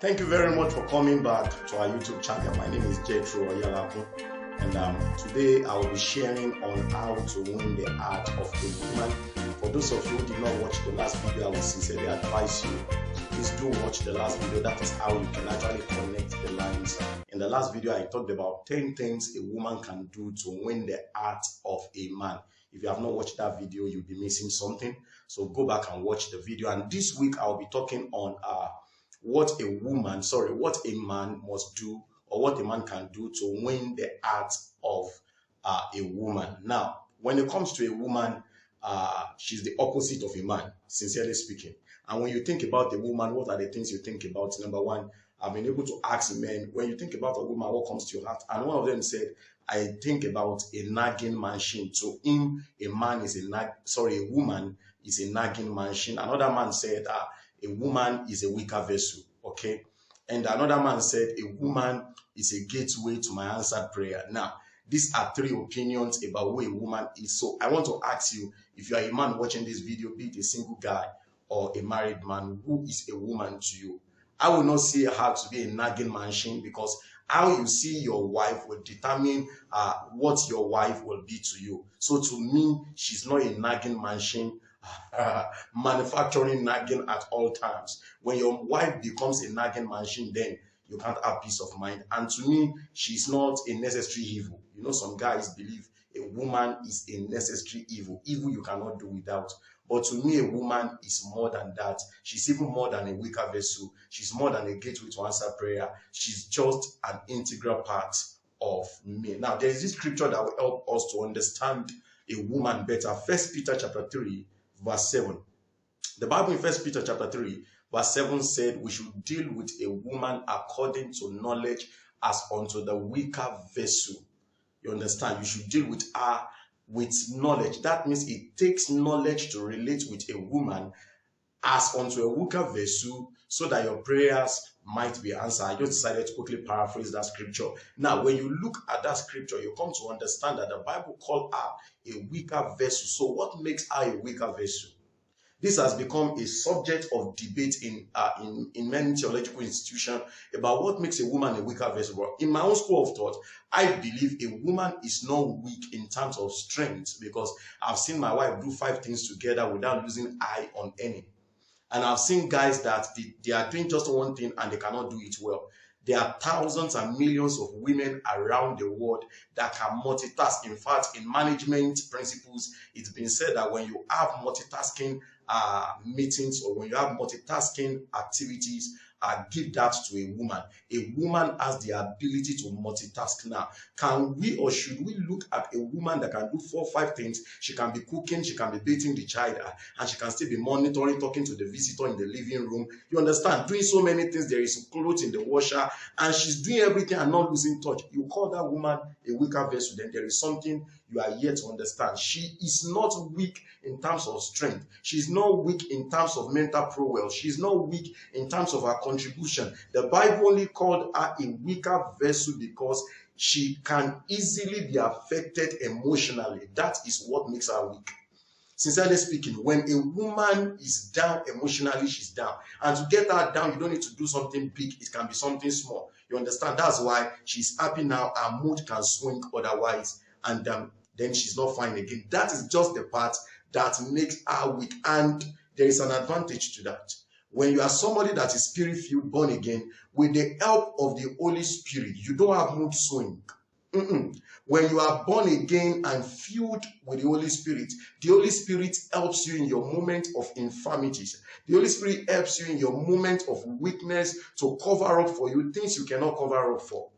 Thank you very much for coming back to our YouTube channel. My name is Jethro Oyalapo, and today I will be sharing on how to win the heart of a woman. For those of you who did not watch the last video, I would sincerely advise you, please do watch the last video. That is how you can actually connect the lines. In the last video, I talked about 10 things a woman can do to win the heart of a man. If you have not watched that video, you'll be missing something. So go back and watch the video. And this week, I'll be talking on what a man must do, or what a man can do to win the heart of a woman. Now, when it comes to a woman, she's the opposite of a man, sincerely speaking. And when you think about a woman, what are the things you think about? Number one, I've been able to ask men, when you think about a woman, what comes to your heart? And one of them said, I think about a nagging machine. To him, a woman is a nagging machine. Another man said, a woman is a weaker vessel, okay? And another man said, a woman is a gateway to my answered prayer. Now, these are three opinions about who a woman is. So I want to ask you, if you are a man watching this video, be it a single guy or a married man, who is a woman to you? I will not say her to be a nagging machine, because how you see your wife will determine what your wife will be to you. So to me, she's not a nagging machine, manufacturing nagging at all times. When your wife becomes a nagging machine, then you can't have peace of mind. And to me, she's not a necessary evil. You know, some guys believe a woman is a necessary evil. Evil you cannot do without. But to me, a woman is more than that. She's even more than a weaker vessel. She's more than a gateway to answer prayer. She's just an integral part of me. Now, there is this scripture that will help us to understand a woman better. 1 Peter chapter 3, verse 7. The Bible in 1 Peter chapter 3, verse 7 said, we should deal with a woman according to knowledge as unto the weaker vessel. You understand? You should deal with her with knowledge. That means it takes knowledge to relate with a woman as unto a weaker vessel, so that your prayers might be answered. I just decided to quickly paraphrase that scripture. Now, when you look at that scripture, you come to understand that the Bible called her a weaker vessel. So what makes her a weaker vessel? This has become a subject of debate in many theological institutions about what makes a woman a weaker vessel. But in my own school of thought, I believe a woman is not weak in terms of strength, because I've seen my wife do 5 things together without losing eye on any. And I've seen guys that they are doing just one thing and they cannot do it well. There are thousands and millions of women around the world that can multitask. In fact, in management principles, it's been said that when you have multitasking meetings, or when you have multitasking activities, give that to a woman. A woman has the ability to multitask. Now, can we or should we look at a woman that can do 4 or 5 things? She can be cooking, she can be bathing the child, and she can still be monitoring, talking to the visitor in the living room. You understand? Doing so many things. There is clothes in the washer, and she's doing everything and not losing touch. You call that woman a weaker vessel, then there is something you are yet to understand. She is not weak in terms of strength. She's not weak in terms of mental prowess. She's not weak in terms of her contribution. The Bible only called her a weaker vessel because she can easily be affected emotionally. That is what makes her weak. Sincerely speaking, when a woman is down emotionally, she's down. And to get her down, you don't need to do something big. It can be something small. You understand? That's why she's happy now. Her mood can swing otherwise. And then she's not fine again. That is just the part that makes her weak. And there is an advantage to that. When you are somebody that is spirit-filled, born again, with the help of the Holy Spirit, you don't have mood swing. When you are born again and filled with the Holy Spirit helps you in your moment of infirmities. The Holy Spirit helps you in your moment of weakness to cover up for you things you cannot cover up for.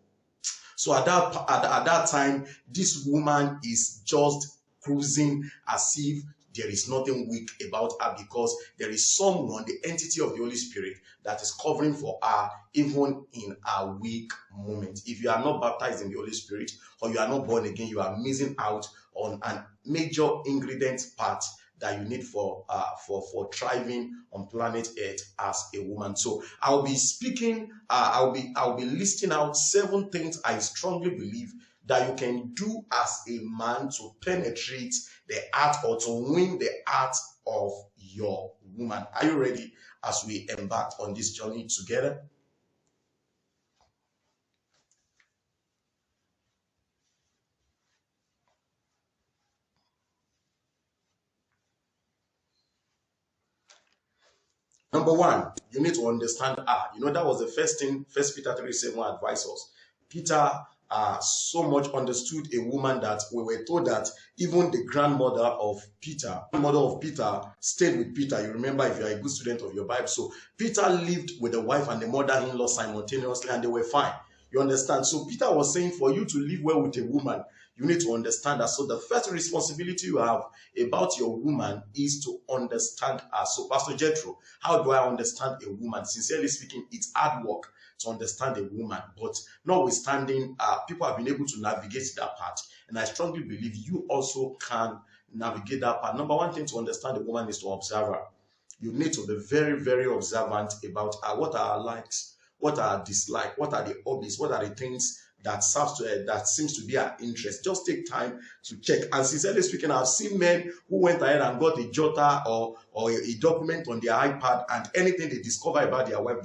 So at that time, this woman is just cruising as if there is nothing weak about her, because there is someone, the entity of the Holy Spirit, that is covering for her even in a weak moment. If you are not baptized in the Holy Spirit, or you are not born again, you are missing out on a major ingredient part that you need for thriving on planet Earth as a woman. So I'll be speaking, I'll be listing out 7 things I strongly believe that you can do as a man to penetrate the heart, or to win the heart of your woman. Are you ready as we embark on this journey together? Number one, you need to understand her. You know, that was the first thing First Peter 3:7 advised us. Peter so much understood a woman that we were told that even the grandmother of Peter, stayed with Peter. You remember, if you are a good student of your Bible. So Peter lived with the wife and the mother-in-law simultaneously, and they were fine. You understand? So Peter was saying, for you to live well with a woman, you need to understand that. So the first responsibility you have about your woman is to understand her. So Pastor Jethro, how do I understand a woman? Sincerely speaking, it's hard work to understand a woman. But notwithstanding, people have been able to navigate that part. And I strongly believe you also can navigate that part. Number one thing to understand a woman is to observe her. You need to be very, very observant about her. What are her likes? What are her dislikes? What are the hobbies? What are the things that serves to her, that seems to be her interest? Just take time to check. And sincerely speaking, I've seen men who went ahead and got a jotter or a document on their iPad, and anything they discover about their wife,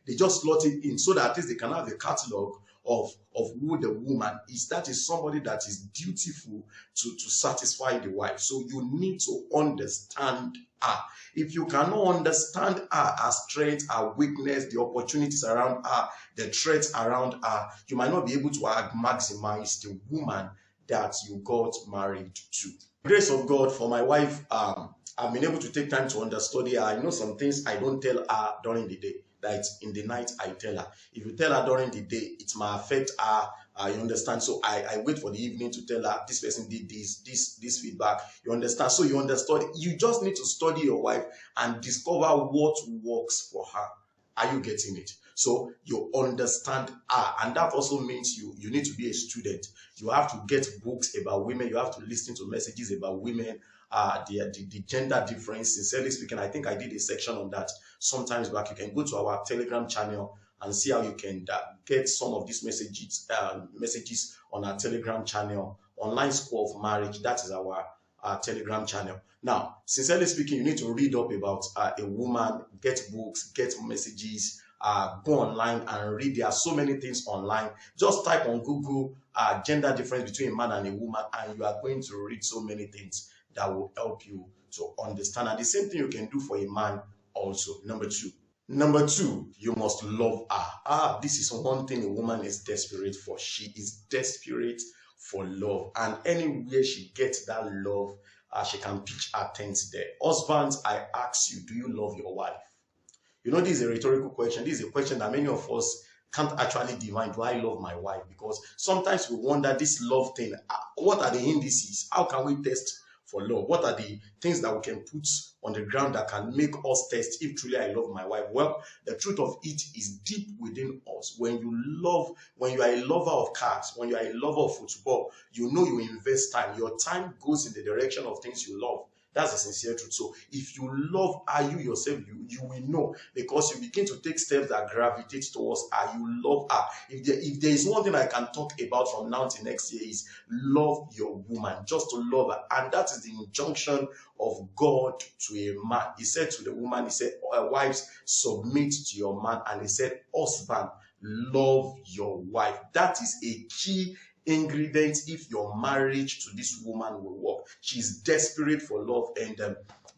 they just slot it in so that at least they can have a catalog of who the woman is. That is somebody that is dutiful to satisfy the wife. So you need to understand her. If you cannot understand her strength, her weakness, the opportunities around her, the threats around her, you might not be able to maximize the woman that you got married to. Grace of God for my wife, I've been able to take time to understudy her. I know some things I don't tell her during the day, that in the night I tell her. If you tell her during the day, it might affect her. You understand? So I wait for the evening to tell her, this person did this feedback. You understand? So you understand. You just need to study your wife and discover what works for her. Are you getting it? So you understand her, and that also means you need to be a student. You have to get books about women. You have to listen to messages about women. The gender difference. Sincerely speaking, I think I did a section on that sometimes back. You can go to our Telegram channel and see how you can get some of these messages on our Telegram channel. Online School of Marriage, that is our Telegram channel. Now, sincerely speaking, you need to read up about a woman, get books, get messages, go online and read. There are so many things online. Just type on Google gender difference between a man and a woman, and you are going to read so many things that will help you to understand. And the same thing you can do for a man also. Number two, you must love her. This is one thing a woman is desperate for. She is desperate for love. And anywhere she gets that love, she can pitch her tent there. Husbands, I ask you, do you love your wife? You know, this is a rhetorical question. This is a question that many of us can't actually divine. Do I love my wife? Because sometimes we wonder, this love thing, what are the indices? How can we test for love? What are the things that we can put on the ground that can make us test if truly I love my wife? Well, the truth of it is deep within us. When you are a lover of cars, when you are a lover of football, you know you invest time. Your time goes in the direction of things you love. That's the sincere truth. So if you love her, you yourself, you will know, because you begin to take steps that gravitate towards her. You love her. If there is one thing I can talk about from now to next year, is love your woman, just to love her. And that is the injunction of God to a man. He said to the woman, he said, wives, submit to your man. And he said, husband, love your wife. That is a key ingredient if your marriage to this woman will work. She's desperate for love, and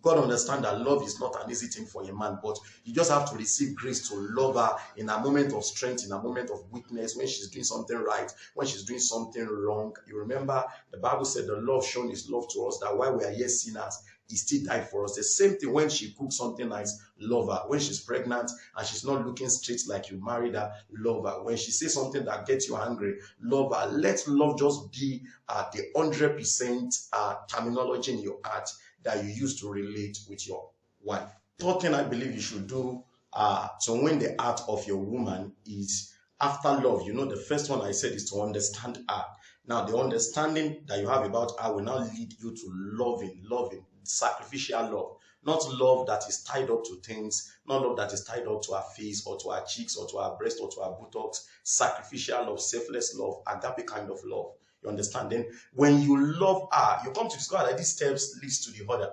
God understand that love is not an easy thing for a man, but you just have to receive grace to love her in a moment of strength, in a moment of weakness, when she's doing something right, when she's doing something wrong. You remember the Bible said the Lord shown his love to us, that while we are yet sinners, he still died for us. The same thing when she cooks something nice, love her. When she's pregnant and she's not looking straight like you married her, love her. When she says something that gets you angry, love her. Let love just be the 100% terminology in your heart that you use to relate with your wife. Third thing I believe you should do to win the heart of your woman is, after love, you know, the first one I said is to understand her. Now, the understanding that you have about her will now lead you to loving, sacrificial love. Not love that is tied up to things, not love that is tied up to her face or to her cheeks or to her breast or to her buttocks. Sacrificial love, selfless love, agape kind of love. You understand? Then when you love her, you come to discover that these steps leads to the other.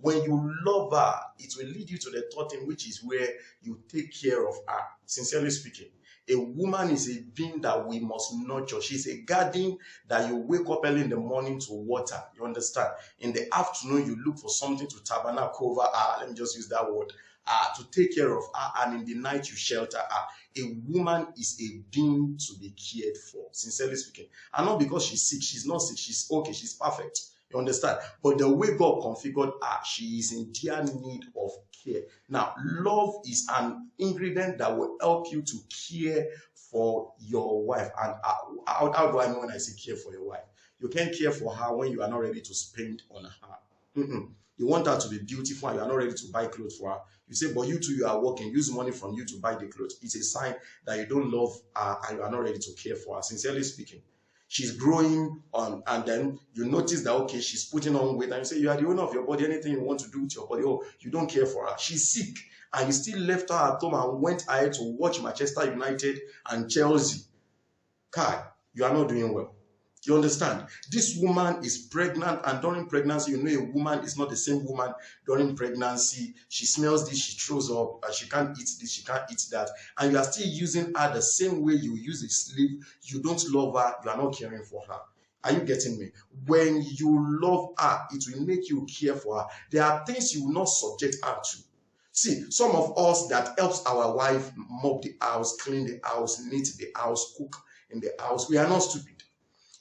When you love her, it will lead you to the third thing, which is where you take care of her. Sincerely speaking, a woman is a being that we must nurture. She's a garden that you wake up early in the morning to water. You understand? In the afternoon, you look for something to tabernacle over her. Let me just use that word. to take care of her, and in the night you shelter her. A woman is a being to be cared for, sincerely speaking. And not because she's sick. She's not sick. She's okay. She's perfect. You understand? But the way God configured her, she is in dear need of care. Now, love is an ingredient that will help you to care for your wife. And how do I know when I say care for your wife? You can't care for her when you are not ready to spend on her. You want her to be beautiful and you are not ready to buy clothes for her. You say, but you too, you are working, use money from you to buy the clothes. It's a sign that you don't love her and you are not ready to care for her, sincerely speaking. She's growing on, and then you notice that, okay, she's putting on weight, and you say, you are the owner of your body, anything you want to do with your body, oh, you don't care for her. She's sick, and you still left her at home and went ahead to watch Manchester United and Chelsea. Kai, you are not doing well. You understand? This woman is pregnant, and during pregnancy, you know a woman is not the same woman during pregnancy. She smells this, she throws up, she can't eat this, she can't eat that. And you are still using her the same way you use a slave. You don't love her, you are not caring for her. Are you getting me? When you love her, it will make you care for her. There are things you will not subject her to. See, some of us that helps our wife mop the house, clean the house, knit the house, cook in the house, we are not stupid.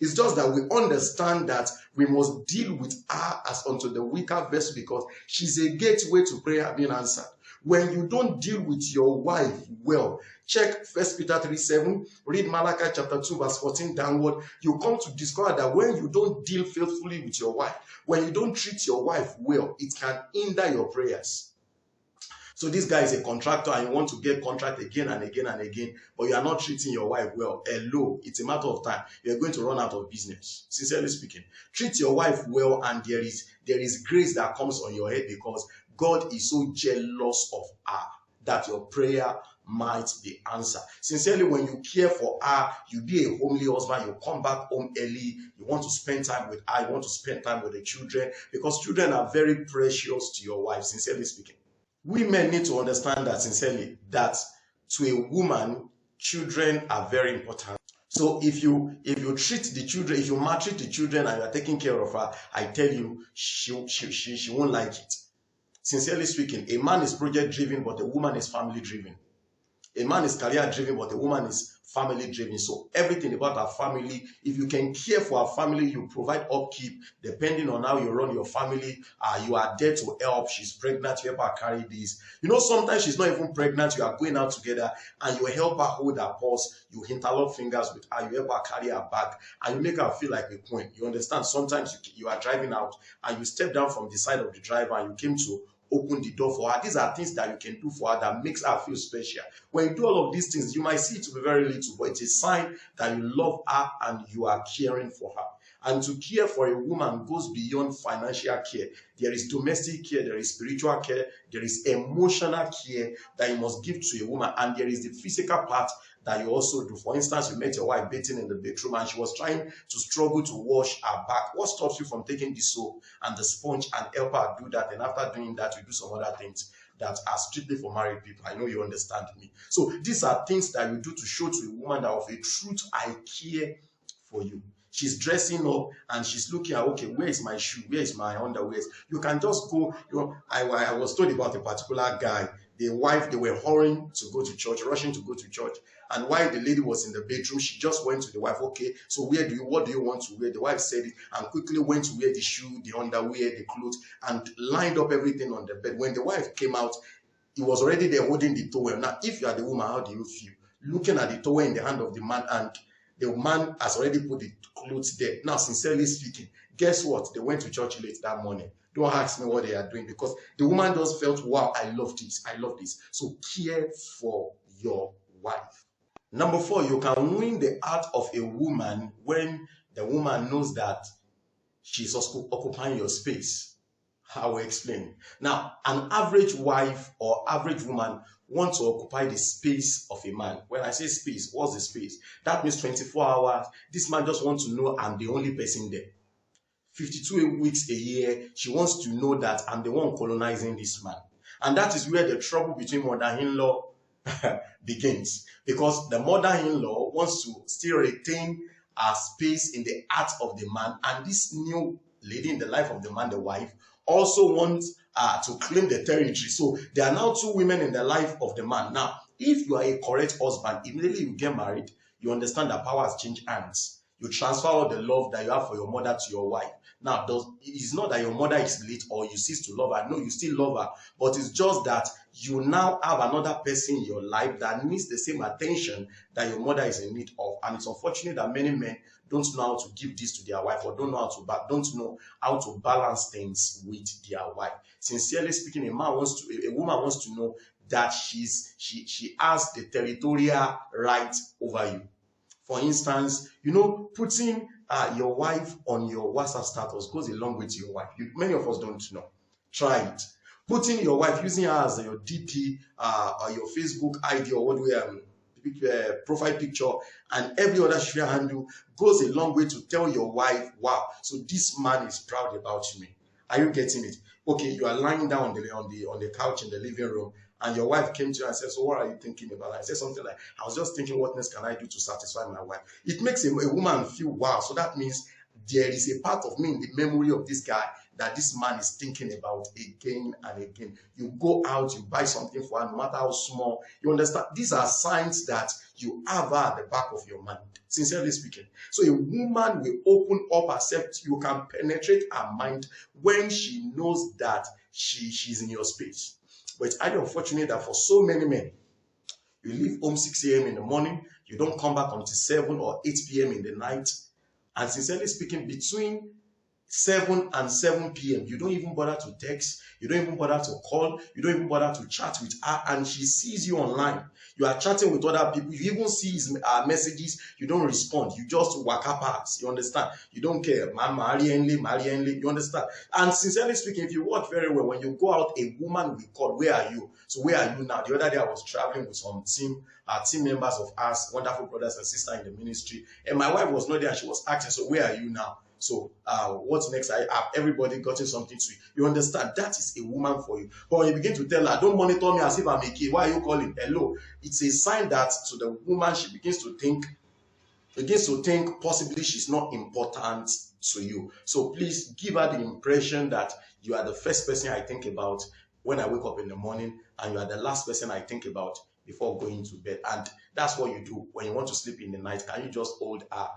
It's just that we understand that we must deal with her as unto the weaker vessel because she's a gateway to prayer being answered. When you don't deal with your wife well, check 1 Peter 3:7, read Malachi chapter 2 verse 14 downward, you come to discover that when you don't deal faithfully with your wife, when you don't treat your wife well, it can hinder your prayers. So this guy is a contractor and you want to get contract again and again and again, but you are not treating your wife well. Hello, it's a matter of time. You're going to run out of business, sincerely speaking. Treat your wife well, and there is grace that comes on your head because God is so jealous of her that your prayer might be answered. Sincerely, when you care for her, you be a homely husband, you come back home early, you want to spend time with her, you want to spend time with the children, because children are very precious to your wife, sincerely speaking. Women need to understand that, sincerely, that to a woman, children are very important. So if you treat the children, if you maltreat the children and you are taking care of her, I tell you, she won't like it. Sincerely speaking, a man is project driven, but a woman is family driven. A man is career driven, but a woman is family driven. So everything about our family, if you can care for our family, you provide upkeep, depending on how you run your family, you are there to help. She's pregnant, you help her carry this. You know, sometimes she's not even pregnant, you are going out together and you help her hold her purse, you interlock fingers with her, you help her carry her bag, and you make her feel like a queen. You understand? Sometimes you are driving out and you step down from the side of the driver and you came to open the door for her. These are things that you can do for her that makes her feel special. When you do all of these things, you might see it to be very little, but it's a sign that you love her and you are caring for her. And to care for a woman goes beyond financial care. There is domestic care, there is spiritual care, there is emotional care that you must give to a woman, and there is the physical part that you also do. For instance, you met your wife bathing in the bedroom and she was trying to struggle to wash her back. What stops you from taking the soap and the sponge and help her do that? And after doing that, you do some other things that are strictly for married people. I know you understand me. So these are things that you do to show to a woman that of a truth, I care for you. She's dressing up and she's looking at, okay, where is my shoe? Where is my underwear? You can just go, you know, I was told about a particular guy. The wife, they were hurrying to go to church, rushing to go to church. And while the lady was in the bedroom, she just went to the wife, okay, so what do you want to wear? The wife said it and quickly went to wear the shoe, the underwear, the clothes, and lined up everything on the bed. When the wife came out, he was already there holding the towel. Now, if you are the woman, how do you feel? Looking at the towel in the hand of the man, and the man has already put the clothes there. Now, sincerely speaking, guess what? They went to church late that morning. Don't ask me what they are doing, because the woman just felt, wow, I love this. I love this. So care for your wife. Number 4, you can win the heart of a woman when the woman knows that she's occupying your space. I will explain. Now, an average wife or average woman wants to occupy the space of a man. When I say space, what's the space? That means 24 hours. This man just wants to know I'm the only person there. 52 weeks a year, she wants to know that I'm the one colonizing this man. And that is where the trouble between mother-in-law begins, because the mother-in-law wants to still retain her space in the heart of the man, and this new lady in the life of the man, the wife, also wants to claim the territory. So there are now two women in the life of the man. Now, if you are a correct husband, immediately you get married, you understand that power has changed hands. You transfer all the love that you have for your mother to your wife. Now, it's not that your mother is late or you cease to love her. No, you still love her. But it's just that you now have another person in your life that needs the same attention that your mother is in need of. And it's unfortunate that many men don't know how to give this to their wife, or don't know how to balance things with their wife. Sincerely speaking, a woman wants to know that she has the territorial right over you. For instance, putting your wife on your WhatsApp status goes a long way to your wife. Many of us don't know. Try it. Putting your wife, using her as your DP or your Facebook ID or profile picture and every other social handle goes a long way to tell your wife, wow, so this man is proud about me. Are you getting it? Okay, you are lying down on the couch in the living room, and your wife came to you and said, so what are you thinking about? I said something like, I was just thinking, what next can I do to satisfy my wife? It makes a woman feel, wow, so that means there is a part of me in the memory of this guy that this man is thinking about again and again. You go out, you buy something for her, no matter how small. You understand? These are signs that you have her at the back of your mind, sincerely speaking. So a woman will open up herself. You can penetrate her mind when she knows that she's in your space. But it's highly unfortunate that for so many men, you leave home 6 a.m. in the morning, you don't come back until 7 or 8 p.m. in the night. And sincerely speaking, between 7 and 7 p.m., you don't even bother to text, you don't even bother to call, you don't even bother to chat with her, and she sees you online. You are chatting with other people, you even see his messages, you don't respond, you just waka past, you understand? You don't care, man, Marienle, you understand? And sincerely speaking, if you watch very well, when you go out, a woman will call, where are you? So where are you now? The other day I was traveling with some team members of us, wonderful brothers and sisters in the ministry, and my wife was not there, and she was asking, so where are you now? So what's next? I have everybody gotten something to you. You understand? That is a woman for you. But when you begin to tell her, don't monitor me as if I'm a kid. Why are you calling? Hello. It's a sign that to the woman, she begins to think possibly she's not important to you. So please give her the impression that you are the first person I think about when I wake up in the morning, and you are the last person I think about before going to bed. And that's what you do when you want to sleep in the night. Can you just hold her,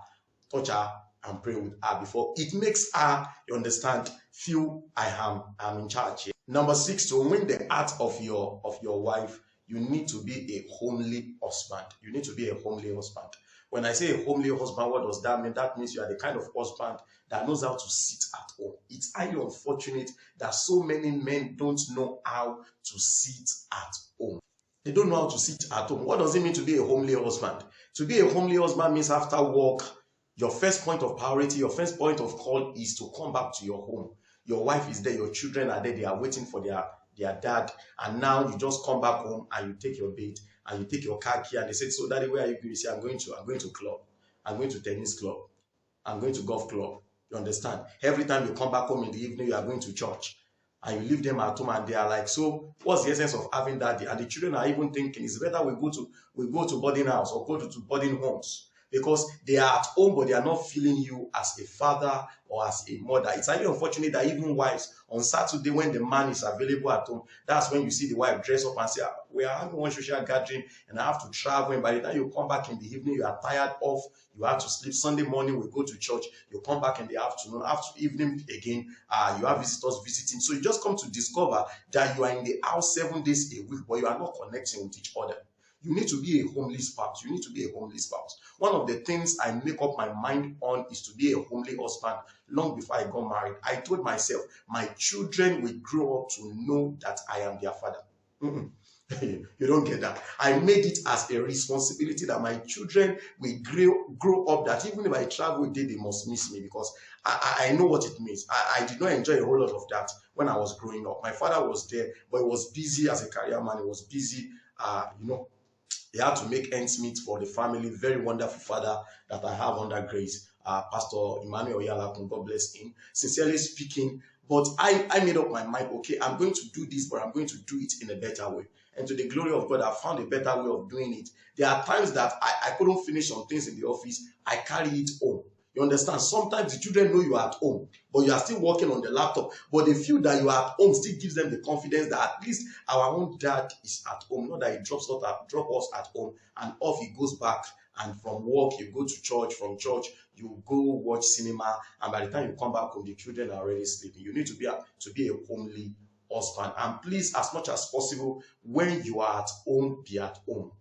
touch her, and pray with her before? It makes her, you understand, feel I'm in charge here. Number 6, to win the heart of your wife, you need to be a homely husband. You need to be a homely husband. When I say a homely husband, what does that mean? That means you are the kind of husband that knows how to sit at home. It's highly unfortunate that so many men don't know how to sit at home. They don't know how to sit at home. What does it mean to be a homely husband? To be a homely husband means after work, your first point of priority, your first point of call is to come back to your home. Your wife is there, your children are there, they are waiting for their dad, and now you just come back home and you take your bait and you take your car key, and they say, so daddy, where are you going? You say, I'm going to club, I'm going to tennis club, I'm going to golf club. You understand? Every time you come back home in the evening, you are going to church, and you leave them at home, and they are like, so what's the essence of having daddy? And the children are even thinking, it's better we go to boarding house or go to boarding homes, because they are at home, but they are not feeling you as a father or as a mother. It's highly unfortunate that even wives, on Saturday when the man is available at home, that's when you see the wife dress up and say, we are having one social gathering and I have to travel. And by the time you come back in the evening, you are tired of, you have to sleep. Sunday morning, we go to church. You come back in the afternoon. After evening again, you have visitors visiting. So you just come to discover that you are in the house 7 days a week, but you are not connecting with each other. You need to be a homely spouse. You need to be a homely spouse. One of the things I make up my mind on is to be a homely husband. Long before I got married, I told myself, my children will grow up to know that I am their father. You don't get that. I made it as a responsibility that my children will grow up, that even if I travel with them, they must miss me, because I know what it means. I did not enjoy a whole lot of that when I was growing up. My father was there, but he was busy as a career man. He was busy, he had to make ends meet for the family. Very wonderful father that I have under grace, Pastor Emmanuel Oyalakun, God bless him. Sincerely speaking, but I made up my mind, okay, I'm going to do this, but I'm going to do it in a better way. And to the glory of God, I found a better way of doing it. There are times that I couldn't finish some things in the office. I carry it home. You understand? Sometimes the children know you are at home, but you are still working on the laptop. But they feel that you are at home still gives them the confidence that at least our own dad is at home, not that he drop us at home and off he goes back. And from work, you go to church. From church, you go watch cinema. And by the time you come back home, the children are already sleeping. You need to be a homely husband. And please, as much as possible, when you are at home, be at home.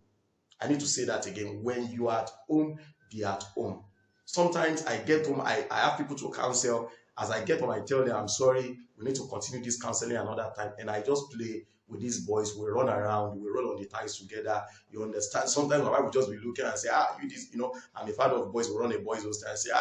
I need to say that again. When you are at home, be at home. Sometimes I get home, I have people to counsel. As I get home, I tell them, I'm sorry, we need to continue this counseling another time. And I just play with these boys. We run around, we roll on the ties together. You understand? Sometimes my wife will just be looking and say, you this, I'm a father of boys, we run a boys hostel and say,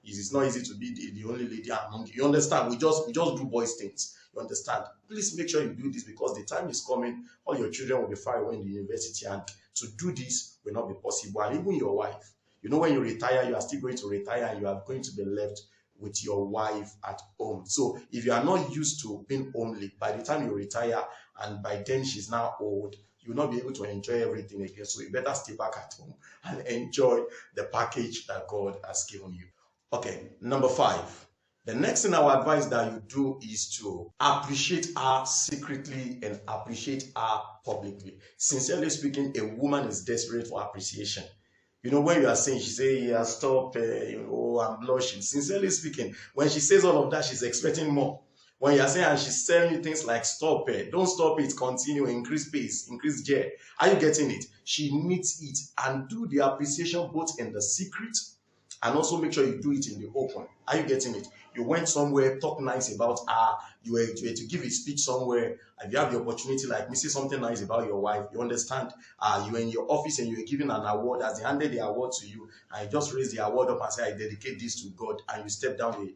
it's not easy to be the only lady among you. You understand? We just do boys things. You understand? Please make sure you do this because the time is coming. All your children will be far away in the university, and to do this will not be possible. And even your wife, when you retire, you are still going to retire and you are going to be left with your wife at home. So if you are not used to being homely, by the time you retire and by then she's now old, you will not be able to enjoy everything again. So you better stay back at home and enjoy the package that God has given you. Okay, number 5. The next thing I would advise that you do is to appreciate her secretly and appreciate her publicly. Sincerely speaking, a woman is desperate for appreciation. When you are saying, she say, yeah, stop, I'm blushing. Sincerely speaking, when she says all of that, she's expecting more. When you are saying, and she's telling you things like, stop it, don't stop it, continue, increase pace, increase gear. Are you getting it? She needs it. And do the appreciation both in the secret and also make sure you do it in the open. Are you getting it? You went somewhere, talk nice about her, you were to give a speech somewhere, if you have the opportunity, like me, say something nice about your wife, you understand, you're in your office and you're giving an award, as they handed the award to you, and you just raise the award up and say, I dedicate this to God, and you step down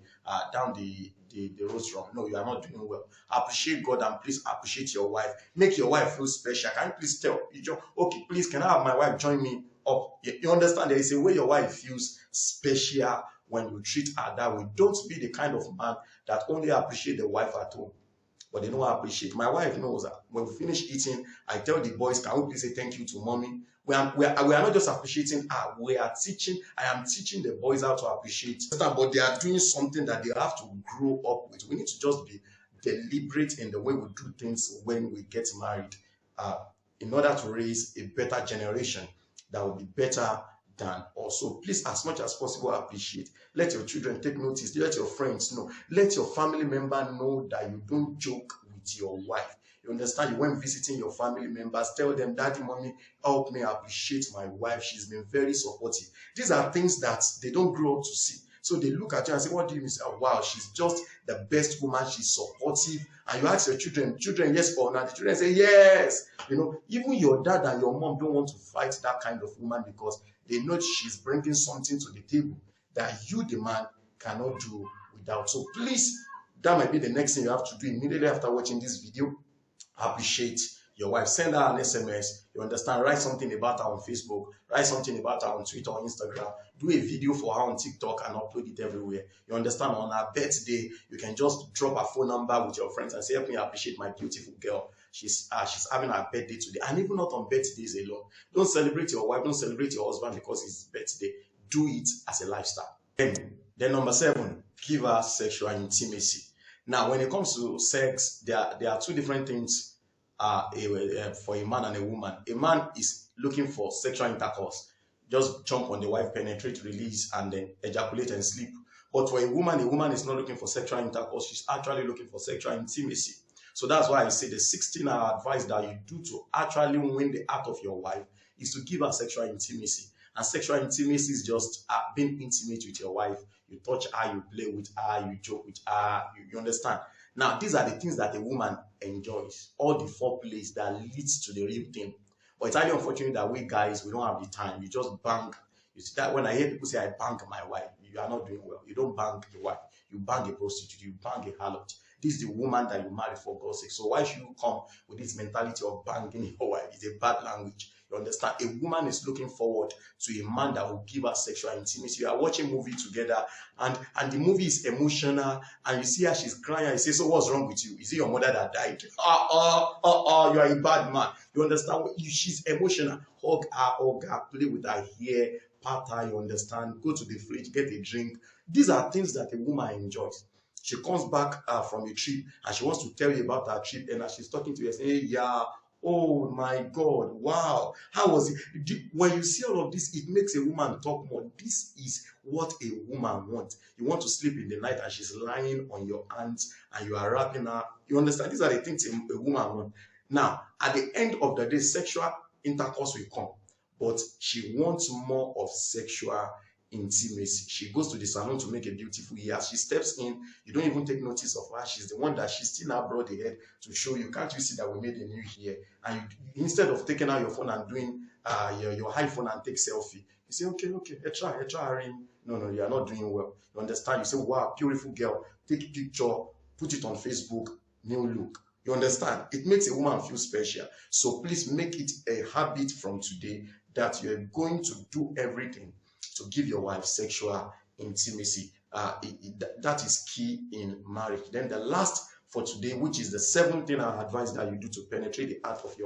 the rostrum. No, you are not doing well. Appreciate God and please appreciate your wife. Make your wife feel special. Can you please tell, okay, please, can I have my wife join me up? You understand, there is a way your wife feels special when you treat her that way. Don't be the kind of man that only appreciate the wife at home, but they don't appreciate. My wife knows that when we finish eating, I tell the boys, can we please say thank you to mommy? We are not just appreciating her, we are teaching. I am teaching the boys how to appreciate, but they are doing something that they have to grow up with. We need to just be deliberate in the way we do things when we get married, in order to raise a better generation that will be better than also. Please, as much as possible, appreciate. Let your children take notice. Let your friends know. Let your family member know that you don't joke with your wife. You understand? You went visiting your family members. Tell them, Daddy, Mommy, help me appreciate my wife. She's been very supportive. These are things that they don't grow up to see. So they look at you and say, what do you mean? Oh, wow, she's just the best woman. She's supportive. And you ask your children, yes or no? The children say, yes. Even your dad and your mom don't want to fight that kind of woman because they know she's bringing something to the table that you, the man, cannot do without. So please, that might be the next thing you have to do immediately after watching this video. Appreciate your wife. Send her an SMS. You understand? Write something about her on Facebook. Write something about her on Twitter or Instagram. Do a video for her on TikTok and upload it everywhere. You understand? On her birthday, you can just drop her phone number with your friends and say, help me appreciate my beautiful girl. She's having her birthday today. And even not on birthdays alone. Don't celebrate your wife. Don't celebrate your husband because it's birthday. Do it as a lifestyle. Then number 7, give her sexual intimacy. Now, when it comes to sex, there are two different things for a man and a woman. A man is looking for sexual intercourse. Just jump on the wife, penetrate, release, and then ejaculate and sleep. But for a woman is not looking for sexual intercourse. She's actually looking for sexual intimacy. So that's why I say the 16 hour advice that you do to actually win the heart of your wife is to give her sexual intimacy. And sexual intimacy is just being intimate with your wife. You touch her, you play with her, you joke with her, you understand? Now, these are the things that a woman enjoys. All the foreplays that leads to the real thing. But it's highly unfortunate that we guys, we don't have the time. You just bang. You see that when I hear people say, I bang my wife, you are not doing well. You don't bang the wife. You bang a prostitute. You bang a harlot. This is the woman that you marry for God's sake. So why should you come with this mentality of banging your wife? It's a bad language. You understand? A woman is looking forward to a man that will give her sexual intimacy. You are watching a movie together, and the movie is emotional, and you see her, she's crying, and you say, so what's wrong with you? Is it your mother that died? You are a bad man. You understand? She's emotional. Hug her, play with her hair, pat her, you understand? Go to the fridge, get a drink. These are things that a woman enjoys. She comes back from a trip and she wants to tell you about her trip, and as she's talking to you, say, hey, yeah, oh my God, wow, how was it? When you see all of this, it makes a woman talk more. This is what a woman wants. You want to sleep in the night and she's lying on your hands and you are wrapping her. You understand? These are the things a woman wants. Now, at the end of the day, sexual intercourse will come, but she wants more of sexual intimacy. She goes to the salon to make a beautiful hair. She steps in, you don't even take notice of her. She's the one that she still now brought the head to show you. Can't you see that we made a new hair? And you, instead of taking out your phone and doing your iPhone and take selfie, you say, okay, try. No, you are not doing well. You understand? You say, wow, beautiful girl. Take a picture, put it on Facebook, new look. You understand? It makes a woman feel special. So please make it a habit from today that you're going to do everything to give your wife sexual intimacy. That is key in marriage. Then the last for today, which is the seventh thing I advise that you do to penetrate the heart of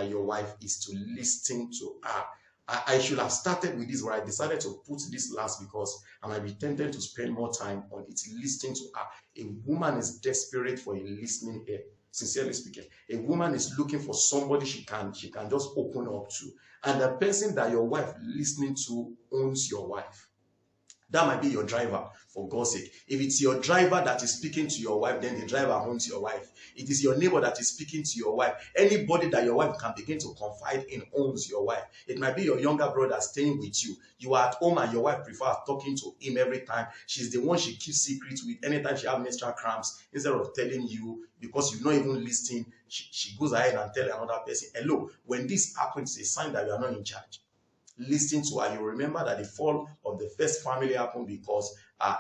your wife, is to listen to her. I should have started with this, but I decided to put this last because I might be tempted to spend more time on it, listening to her. A woman is desperate for a listening ear. Sincerely speaking, a woman is looking for somebody she can just open up to. And the person that your wife listening to owns your wife. That might be your driver, for God's sake. If it's your driver that is speaking to your wife, then the driver owns your wife. It is your neighbor that is speaking to your wife. Anybody that your wife can begin to confide in owns your wife. It might be your younger brother staying with you. You are at home and your wife prefers talking to him every time. She's the one she keeps secrets with. Anytime she has menstrual cramps, instead of telling you, because you're not even listening, she goes ahead and tell another person, hello. When this happens, it's a sign that you are not in charge. Listen to her. You remember that the fall of the first family happened because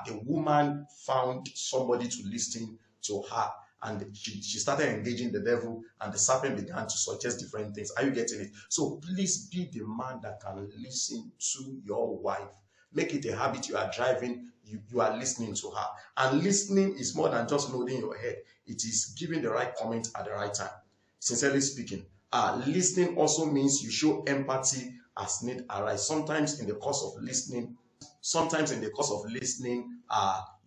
the woman found somebody to listen to her, and she started engaging the devil, and the serpent began to suggest different things. Are you getting it? So please be the man that can listen to your wife. Make it a habit. You are driving, you are listening to her. And listening is more than just nodding your head. It is giving the right comment at the right time. Sincerely speaking, listening also means you show empathy as need arise. Sometimes in the course of listening,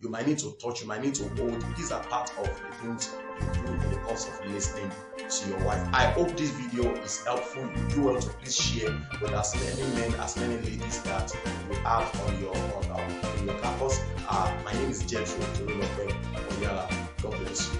you might need to touch, you might need to hold. These are part of the things you do in the course of listening to your wife. I hope this video is helpful. You do want to please share with as many men, as many ladies that you have on your campus. My name is Jethro. God bless you.